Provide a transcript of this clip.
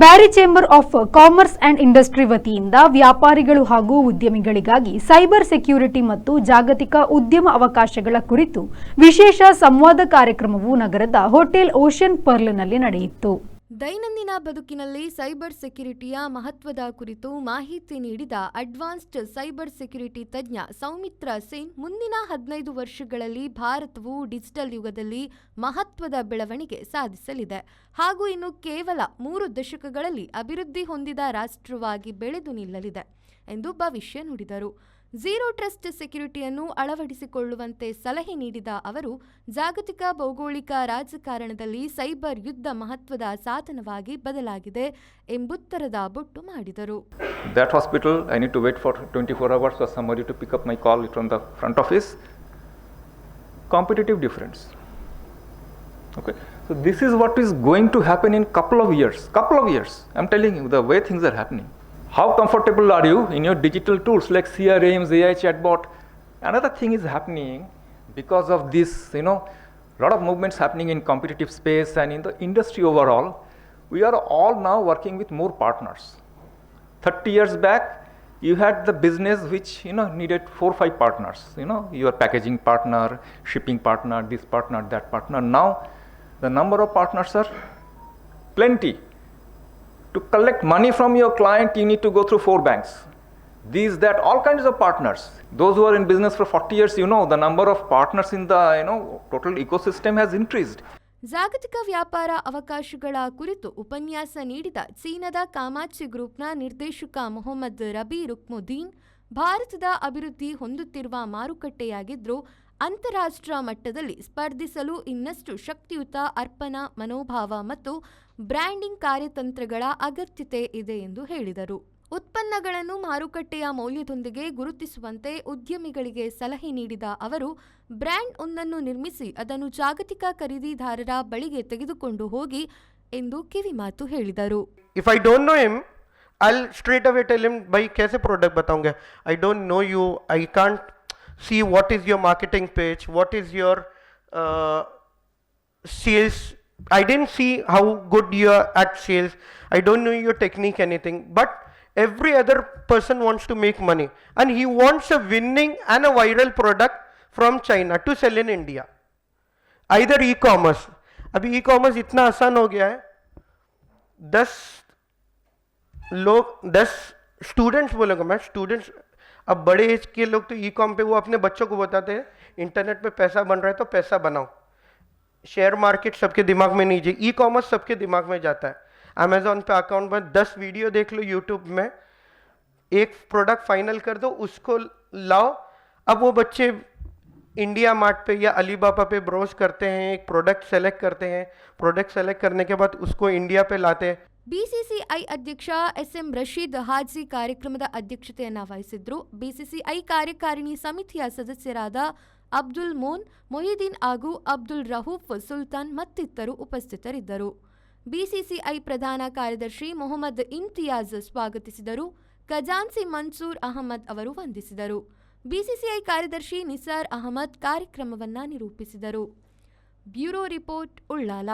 Beary chamber of commerce and industry ವತಿಯಿಂದ ವ್ಯಾಪಾರಿಗಳು ಹಾಗೂ ಉದ್ಯಮಿಗಳಿಗಾಗಿ ಸೈಬರ್ ಸೆಕ್ಯೂರಿಟಿ ಮತ್ತು ಜಾಗತಿಕ ಉದ್ಯಮ ಅವಕಾಶಗಳ ಕುರಿತು ವಿಶೇಷ ಸಂವಾದ ಕಾರ್ಯಕ್ರಮವು ನಗರದ ಹೋಟೆಲ್ ಓಷನ್ ಪರ್ಲ್ನಲ್ಲಿ ನಡೆಯಿತು. ದೈನಂದಿನ ಬದುಕಿನಲ್ಲಿ ಸೈಬರ್ ಸೆಕ್ಯುರಿಟಿಯ ಮಹತ್ವದ ಕುರಿತು ಮಾಹಿತಿ ನೀಡಿದ ಅಡ್ವಾನ್ಸ್ಡ್ ಸೈಬರ್ ಸೆಕ್ಯುರಿಟಿ ತಜ್ಞ ಸೌಮಿತ್ರ ಸೇನ್, ಮುಂದಿನ 15 ವರ್ಷಗಳಲ್ಲಿ ಭಾರತವು ಡಿಜಿಟಲ್ ಯುಗದಲ್ಲಿ ಮಹತ್ವದ ಬೆಳವಣಿಗೆ ಸಾಧಿಸಲಿದೆ ಹಾಗೂ ಇನ್ನು ಕೇವಲ 3 ದಶಕಗಳಲ್ಲಿ ಅಭಿವೃದ್ಧಿ ಹೊಂದಿದ ರಾಷ್ಟ್ರವಾಗಿ ಬೆಳೆದು ನಿಲ್ಲಲಿದೆ ಎಂದು ಭವಿಷ್ಯ ನುಡಿದರು. ಝೀರೋ ಟ್ರಸ್ಟ್ ಸೆಕ್ಯುರಿಟಿಯನ್ನು ಅಳವಡಿಸಿಕೊಳ್ಳುವಂತೆ ಸಲಹೆ ನೀಡಿದ ಅವರು, ಜಾಗತಿಕ ಭೌಗೋಳಿಕ ರಾಜಕಾರಣದಲ್ಲಿ ಸೈಬರ್ ಯುದ್ಧ ಮಹತ್ವದ ಸಾಧನವಾಗಿ ಬದಲಾಗಿದೆ ಎಂಬುತ್ತರದ ಬೊಟ್ಟು ಮಾಡಿದರು. That hospital, I need to wait for 24 hours for somebody to pick up my call from the front office. Competitive difference. Okay, so this is what is going to happen in couple of years. I'm telling you the way things are happening. How comfortable are you in your digital tools like CRMs, AI chatbot? Another thing is happening because of this, lot of movements happening in competitive space and in the industry overall. We are all now working with more partners. 30 years back, you had the business which, needed 4 or 5 partners. Your packaging partner, shipping partner, this partner, that partner. Now, the number of partners are plenty. To collect money from your client, you need to go through 4 banks. That, all kinds of partners. Those who are in business for 40 years, the number of partners in the, total ecosystem has increased. ಜಾಗತಿಕ ವ್ಯಾಪಾರ ಅವಕಾಶಗಳ ಕುರಿತು ಉಪನ್ಯಾಸ ನೀಡಿದ ಚೀನಾದ ಕಾಮಾಚಿ ಗ್ರೂಪ್ನ ನಿರ್ದೇಶಕ ಮೊಹಮ್ಮದ್ ರಬಿ ರುಕ್ನುದ್ದೀನ್, ಭಾರತದ ಅಭಿವೃದ್ಧಿ ಹೊಂದುತ್ತಿರುವ ಮಾರುಕಟ್ಟೆಯಾಗಿದ್ದರೂ ಅಂತಾರಾಷ್ಟ್ರೀಯ ಮಟ್ಟದಲ್ಲಿ ಸ್ಪರ್ಧಿಸಲು ಇನ್ನಷ್ಟು ಶಕ್ತಿಯುತ ಅರ್ಪಣಾ ಮನೋಭಾವ ಮತ್ತು ಬ್ರ್ಯಾಂಡಿಂಗ್ ಕಾರ್ಯತಂತ್ರಗಳ ಅಗತ್ಯತೆ ಇದೆ ಎಂದು ಹೇಳಿದರು. ಉತ್ಪನ್ನಗಳನ್ನು ಮಾರುಕಟ್ಟೆಯ ಮೌಲ್ಯದೊಂದಿಗೆ ಗುರುತಿಸುವಂತೆ ಉದ್ಯಮಿಗಳಿಗೆ ಸಲಹೆ ನೀಡಿದ ಅವರು, ಬ್ರ್ಯಾಂಡ್ ಒಂದನ್ನು ನಿರ್ಮಿಸಿ ಅದನ್ನು ಜಾಗತಿಕ ಖರೀದಿದಾರರ ಬಳಿಗೆ ತೆಗೆದುಕೊಂಡು ಹೋಗಿ ಎಂದು ಕಿವಿಮಾತು ಹೇಳಿದರು. If I don't know him, I'll straight away tell him, भाई कैसे प्रोडक्ट बताऊंगा? I don't know you. I can't see what is your marketing page, what is your sales. I didn't see how good you are at sales. I don't know your technique, anything. But every other person wants to make money and he wants a winning and a viral product from China to sell in India. Either e-commerce. अभी e-commerce इतना आसान हो गया है, 10 students बोलेगा मैं, students अब बड़े एज के लोग तो ई-कॉम पे वो अपने बच्चों को बताते हैं इंटरनेट पे पैसा बन रहा है तो पैसा बनाओ. शेयर मार्केट सबके दिमाग में नहीं जाए, ई-कॉमर्स सबके दिमाग में जाता है. अमेजोन पे अकाउंट में 10 वीडियो देख लो यूट्यूब में, एक प्रोडक्ट फाइनल कर दो, उसको लाओ. अब वो बच्चे इंडिया मार्ट पे या अलीबाबा पे ब्रोज करते हैं, एक प्रोडक्ट सेलेक्ट करते हैं, प्रोडक्ट सेलेक्ट करने के बाद उसको इंडिया पे लाते हैं. ಬಿಸಿಸಿಐ ಅಧ್ಯಕ್ಷ ಎಸ್ಎಂ ರಶೀದ್ ಹಾಜಿ ಕಾರ್ಯಕ್ರಮದ ಅಧ್ಯಕ್ಷತೆಯನ್ನು ವಹಿಸಿದ್ರು. ಬಿಸಿಸಿಐ ಕಾರ್ಯಕಾರಿಣಿ ಸಮಿತಿಯ ಸದಸ್ಯರಾದ ಅಬ್ದುಲ್ ಮೋನ್, ಮೊಹಿದೀನ್ ಹಾಗೂ ಅಬ್ದುಲ್ ರಹೂಫ್ ಸುಲ್ತಾನ್ ಮತ್ತಿತರರು ಉಪಸ್ಥಿತರಿದ್ದರು. ಬಿಸಿಸಿಐ ಪ್ರಧಾನ ಕಾರ್ಯದರ್ಶಿ ಮೊಹಮ್ಮದ್ ಇಮ್ತಿಯಾಜ್ ಸ್ವಾಗತಿಸಿದರು. ಖಜಾನ್ಸಿ ಮನ್ಸೂರ್ ಅಹಮದ್ ಅವರು ವಂದಿಸಿದರು. ಬಿಸಿಸಿಐ ಕಾರ್ಯದರ್ಶಿ ನಿಸಾರ್ ಅಹಮದ್ ಕಾರ್ಯಕ್ರಮವನ್ನು ನಿರೂಪಿಸಿದರು. Bureau report, Ullal.